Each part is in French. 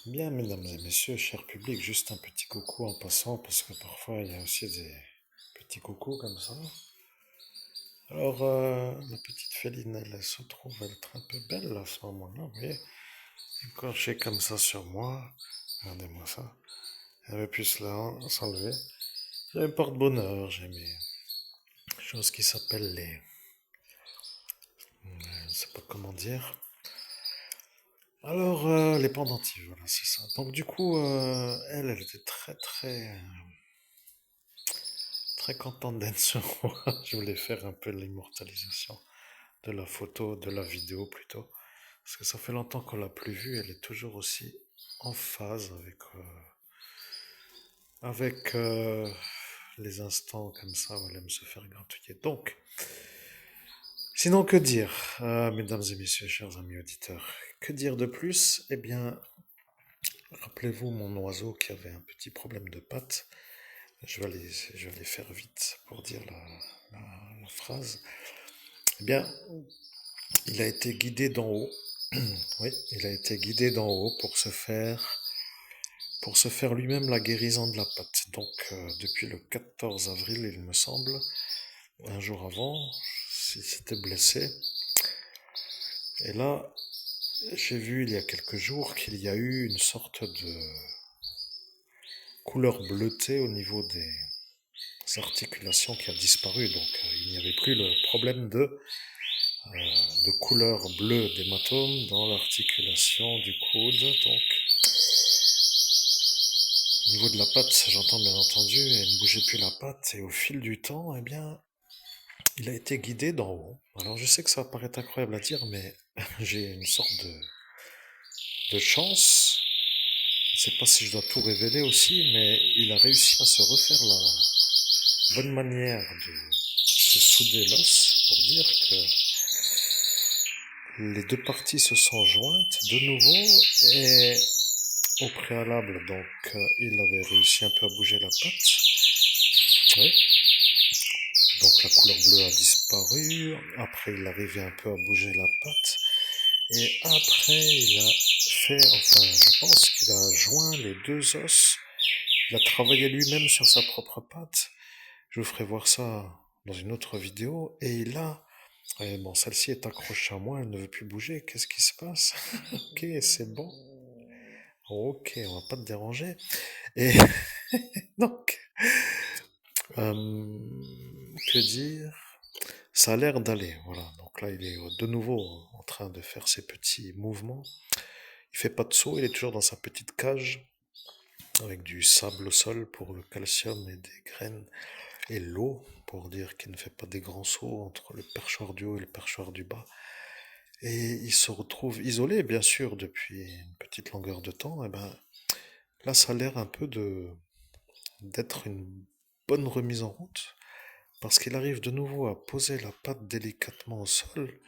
Bien, mesdames et messieurs, cher public, juste un petit coucou en passant, parce que parfois il y a aussi des petits coucous comme ça. Alors, la petite féline, elle se trouve être un peu belle à ce moment-là, vous voyez. Accrochée comme ça sur moi, regardez-moi ça. Elle veut plus s'enlever. J'ai un porte-bonheur, j'ai mes choses qui s'appellent les... Je ne sais pas comment dire. Alors, les pendentifs, voilà, c'est ça. Donc du coup, elle était très contente d'être sur moi. Je voulais faire un peu l'immortalisation de la photo, de la vidéo plutôt. Parce que ça fait longtemps qu'on l'a plus vue. Elle est toujours aussi en phase avec les instants comme ça où elle aime se faire gratouiller. Donc, sinon que dire, mesdames et messieurs, chers amis auditeurs, que dire de plus? Eh bien, rappelez-vous mon oiseau qui avait un petit problème de patte. Je vais aller faire vite pour dire la phrase. Eh bien, il a été guidé d'en haut. Oui, il a été guidé d'en haut pour se faire lui-même la guérison de la patte. Donc, depuis le 14 avril, il me semble, un jour avant, il s'était blessé. Et là, j'ai vu il y a quelques jours qu'il y a eu une sorte de couleur bleutée au niveau des articulations qui a disparu. Donc, il n'y avait plus le problème de couleur bleue d'hématome dans l'articulation du coude. Donc, au niveau de la patte, j'entends bien entendu, elle ne bougeait plus la patte. Et au fil du temps, eh bien, il a été guidé d'en haut. Alors, je sais que ça paraît incroyable à dire, mais j'ai une sorte de chance. Je ne sais pas si je dois tout révéler aussi, mais il a réussi à se refaire la bonne manière de se souder l'os pour dire que les deux parties se sont jointes de nouveau et au préalable, donc, il avait réussi un peu à bouger la patte. Oui. Donc la couleur bleue a disparu. Après, il arrivait un peu à bouger la patte. Et après, il a fait, enfin, je pense qu'il a joint les deux os. Il a travaillé lui-même sur sa propre patte. Je vous ferai voir ça dans une autre vidéo. Et là, bon, celle-ci est accrochée à moi, elle ne veut plus bouger. Qu'est-ce qui se passe? Ok, c'est bon. Ok, on va pas te déranger. Et donc, que dire? Ça a l'air d'aller, voilà. Donc là, il est de nouveau en train de faire ses petits mouvements. Il fait pas de saut, il est toujours dans sa petite cage avec du sable au sol pour le calcium et des graines et l'eau pour dire qu'il ne fait pas des grands sauts entre le perchoir du haut et le perchoir du bas. Et il se retrouve isolé, bien sûr, depuis une petite longueur de temps. Et ben là, ça a l'air un peu de d'être une bonne remise en route parce qu'il arrive de nouveau à poser la patte délicatement au sol.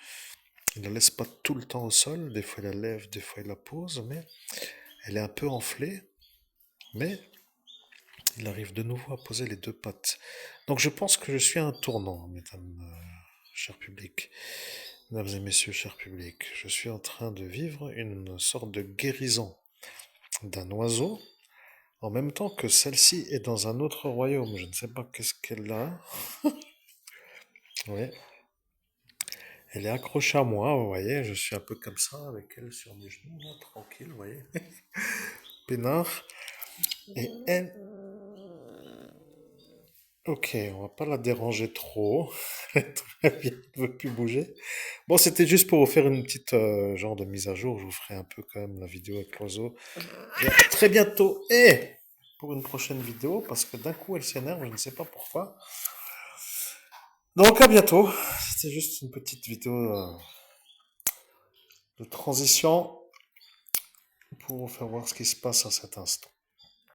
Il la laisse pas tout le temps au sol, des fois il la lève, des fois il la pose, mais elle est un peu enflée, mais il arrive de nouveau à poser les deux pattes. Donc je pense que je suis à un tournant, mesdames, chers publics, mesdames et messieurs, chers publics. Je suis en train de vivre une sorte de guérison d'un oiseau, en même temps que celle-ci est dans un autre royaume. Je ne sais pas qu'est-ce qu'elle a. Oui, elle est accrochée à moi, vous voyez, je suis un peu comme ça, avec elle sur mes genoux, là, tranquille, vous voyez, peinard. Et elle, ok, on va pas la déranger trop. Elle est très bien, elle veut plus bouger. Bon, c'était juste pour vous faire une petite genre de mise à jour. Je vous ferai un peu quand même la vidéo avec l'oiseau. Et à très bientôt. Et pour une prochaine vidéo, parce que d'un coup elle s'énerve, je ne sais pas pourquoi. Donc à bientôt. C'était juste une petite vidéo de transition pour vous faire voir ce qui se passe à cet instant.